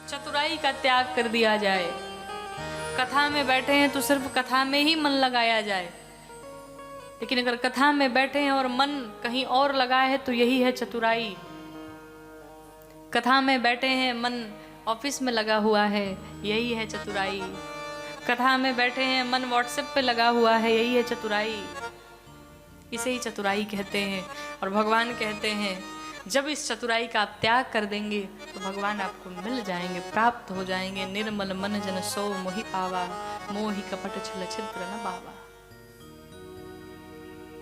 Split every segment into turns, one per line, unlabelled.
चतुराई का त्याग कर दिया जाए। कथा में बैठे हैं तो सिर्फ कथा में ही मन लगाया जाए, लेकिन अगर कथा में बैठे हैं और मन कहीं और लगा है तो यही है चतुराई। कथा में बैठे हैं, मन ऑफिस में लगा हुआ है, यही है चतुराई। कथा में बैठे हैं, मन व्हाट्सएप पे लगा हुआ है, यही है चतुराई। इसे ही चतुराई कहते हैं। और भगवान कहते हैं जब इस चतुराई का आप त्याग कर देंगे तो भगवान आपको मिल जाएंगे, प्राप्त हो जाएंगे। निर्मल मन जन सो मोहि पावा, मोहि कपट छल छिद्र न बावा।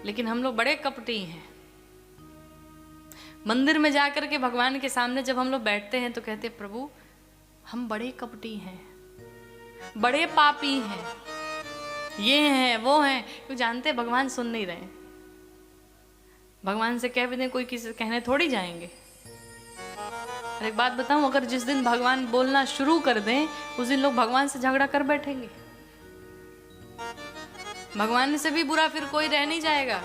लेकिन हम लोग बड़े कपटी हैं। मंदिर में जाकर के भगवान के सामने जब हम लोग बैठते हैं तो कहते हैं प्रभु हम बड़े कपटी हैं, बड़े पापी हैं, ये हैं वो हैं। क्यों जानते भगवान सुन नहीं रहे। भगवान से कह भी दें कोई किसी कहने थोड़ी जाएंगे। और एक बात बताऊं, अगर जिस दिन भगवान बोलना शुरू कर दें उस दिन लोग भगवान से झगड़ा कर बैठेंगे। भगवान से भी बुरा फिर कोई रह नहीं जाएगा।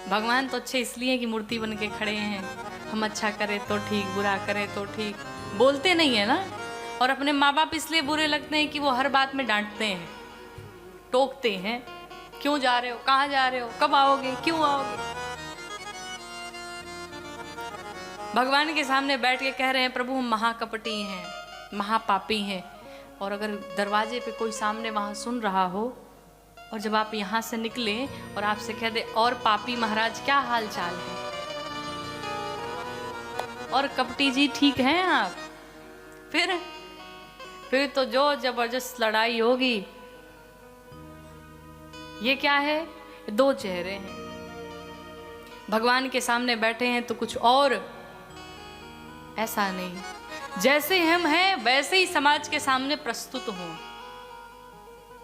भगवान तो अच्छे इसलिए कि मूर्ति बन के खड़े हैं। हम अच्छा करें तो ठीक, बुरा करें तो ठीक, बोलते नहीं है ना। और अपने माँ बाप इसलिए बुरे लगते हैं कि वो हर बात में डांटते हैं, टोकते हैं। क्यों जा रहे हो, कहाँ जा रहे हो, कब आओगे, क्यों आओगे। भगवान के सामने बैठ के कह रहे हैं प्रभु हम महाकपटी हैं, महापापी हैं। और अगर दरवाजे पे कोई सामने वहां सुन रहा हो और जब आप यहां से निकले और आपसे कह दे और पापी महाराज क्या हाल चाल है, और कपटी जी ठीक हैं आप, फिर तो जो जबरदस्त लड़ाई होगी। ये क्या है, दो चेहरे हैं। भगवान के सामने बैठे हैं तो कुछ और, ऐसा नहीं। जैसे हम हैं वैसे ही समाज के सामने प्रस्तुत हों,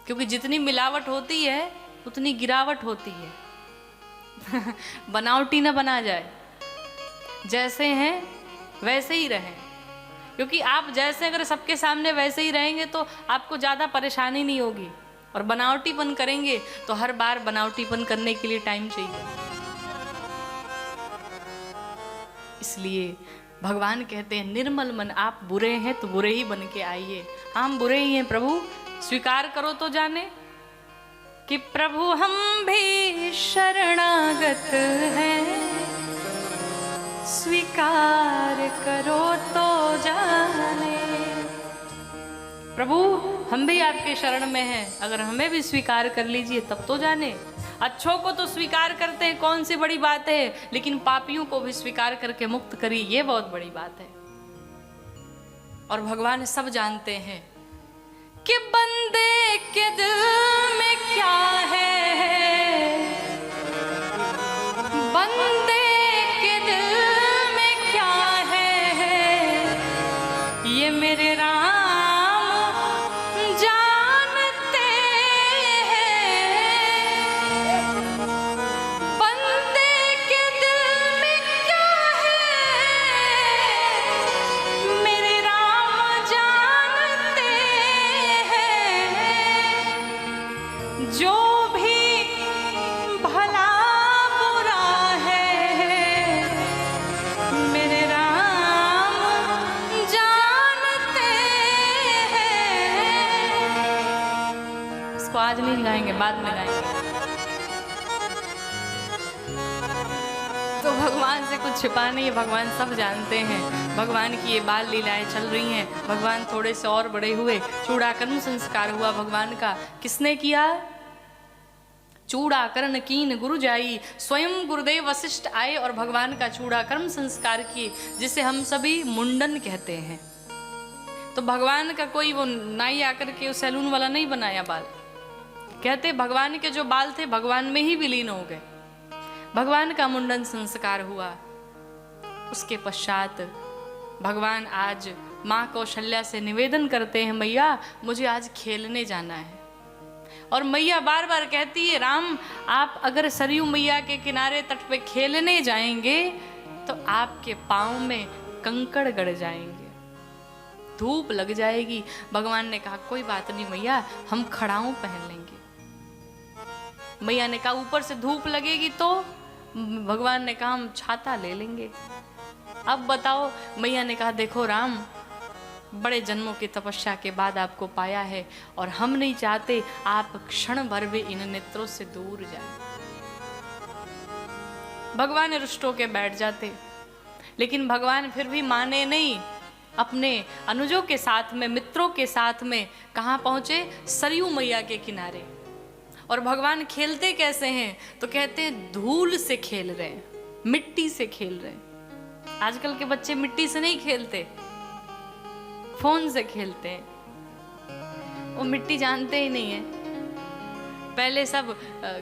क्योंकि जितनी मिलावट होती है उतनी गिरावट होती है। बनावटी ना बना जाए, जैसे हैं वैसे ही रहें। क्योंकि आप जैसे अगर सबके सामने वैसे ही रहेंगे तो आपको ज़्यादा परेशानी नहीं होगी। और बनावटीपन करेंगे तो हर बार बनावटीपन करने के लिए टाइम चाहिए। इसलिए भगवान कहते हैं निर्मल मन, आप बुरे हैं तो बुरे ही बन के आइए। हम बुरे ही हैं प्रभु, स्वीकार करो तो जाने कि प्रभु हम भी शरणागत हैं, स्वीकार करो तो जाने। प्रभु हम भी आपके शरण में हैं, अगर हमें भी स्वीकार कर लीजिए तब तो जाने। अच्छों को तो स्वीकार करते हैं, कौन सी बड़ी बात है, लेकिन पापियों को भी स्वीकार करके मुक्त करिए, ये बहुत बड़ी बात है। और भगवान सब जानते हैं कि बंदे के दिल में क्या है, बंदे के दिल में क्या है, ये मेरे राम आज नहीं गाएंगे, बाद में गाएंगे। तो भगवान से कुछ छिपा नहीं है, भगवान सब जानते हैं। भगवान की ये बाल लीलाएं चल रही हैं। भगवान थोड़े से और बड़े हुए, चूड़ाकरण संस्कार हुआ भगवान का। किसने किया? चूड़ाकरण कीन गुरु जाई, स्वयं गुरुदेव वशिष्ठ आए और भगवान का चूड़ाकरण संस्कार किए, जिसे हम सभी मुंडन कहते हैं। तो भगवान का कोई वो नाई आकर के सैलून वाला नहीं बनाया बाल। कहते भगवान के जो बाल थे भगवान में ही विलीन हो गए। भगवान का मुंडन संस्कार हुआ। उसके पश्चात भगवान आज माँ कौशल्या से निवेदन करते हैं मैया मुझे आज खेलने जाना है। और मैया बार बार कहती है राम आप अगर सरयू मैया के किनारे तट पे खेलने जाएंगे तो आपके पाँव में कंकड़ गड़ जाएंगे, धूप लग जाएगी। भगवान ने कहा कोई बात नहीं मैया, हम खड़ाऊं पहन लेंगे। मैया ने कहा ऊपर से धूप लगेगी तो? भगवान ने कहा हम छाता ले लेंगे। अब बताओ, मैया ने कहा देखो राम, बड़े जन्मों की तपस्या के बाद आपको पाया है और हम नहीं चाहते आप क्षण भर भी इन नेत्रों से दूर जाएं। भगवान रुष्ट होके बैठ जाते, लेकिन भगवान फिर भी माने नहीं। अपने अनुजों के साथ में, मित्रों के साथ में कहाँ पहुंचे? सरयू मैया के किनारे। और भगवान खेलते कैसे हैं? तो कहते हैं धूल से खेल रहे हैं, मिट्टी से खेल रहे हैं। आजकल के बच्चे मिट्टी से नहीं खेलते, फोन से खेलते हैं। वो मिट्टी जानते ही नहीं है। पहले सब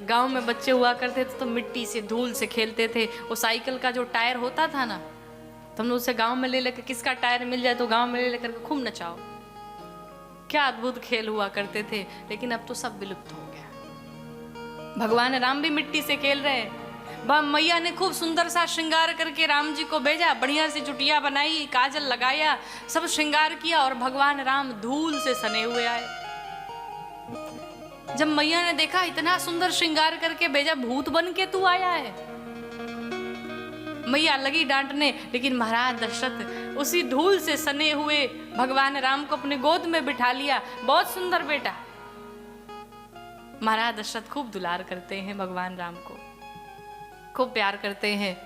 गांव में बच्चे हुआ करते थे तो मिट्टी से, धूल से खेलते थे। वो साइकिल का जो टायर होता था ना, तो हम लोग उसे गांव में ले लेकर, किसका टायर मिल जाए तो गांव में ले लेकर खूब नचाओ। क्या अद्भुत खेल हुआ करते थे, लेकिन अब तो सब विलुप्त हो गया। भगवान राम भी मिट्टी से खेल रहे हैं। मैया ने खूब सुंदर सा श्रृंगार करके राम जी को भेजा, बढ़िया सी चुटिया बनाई, काजल लगाया, सब श्रृंगार किया, और भगवान राम धूल से सने हुए आए। जब मैया ने देखा इतना सुंदर श्रृंगार करके भेजा, भूत बन के तू आया है, मैया लगी डांटने, लेकिन महाराज दशरथ उसी धूल से सने हुए भगवान राम को अपने गोद में बिठा लिया। बहुत सुंदर बेटा। महाराज दशरथ खूब दुलार करते हैं भगवान राम को, खूब प्यार करते हैं।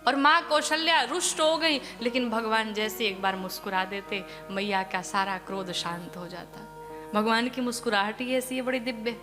और माँ कौशल्या रुष्ट हो गई, लेकिन भगवान जैसे एक बार मुस्कुरा देते, मैया का सारा क्रोध शांत हो जाता। भगवान की मुस्कुराहट ही ऐसी है, बड़ी दिव्य।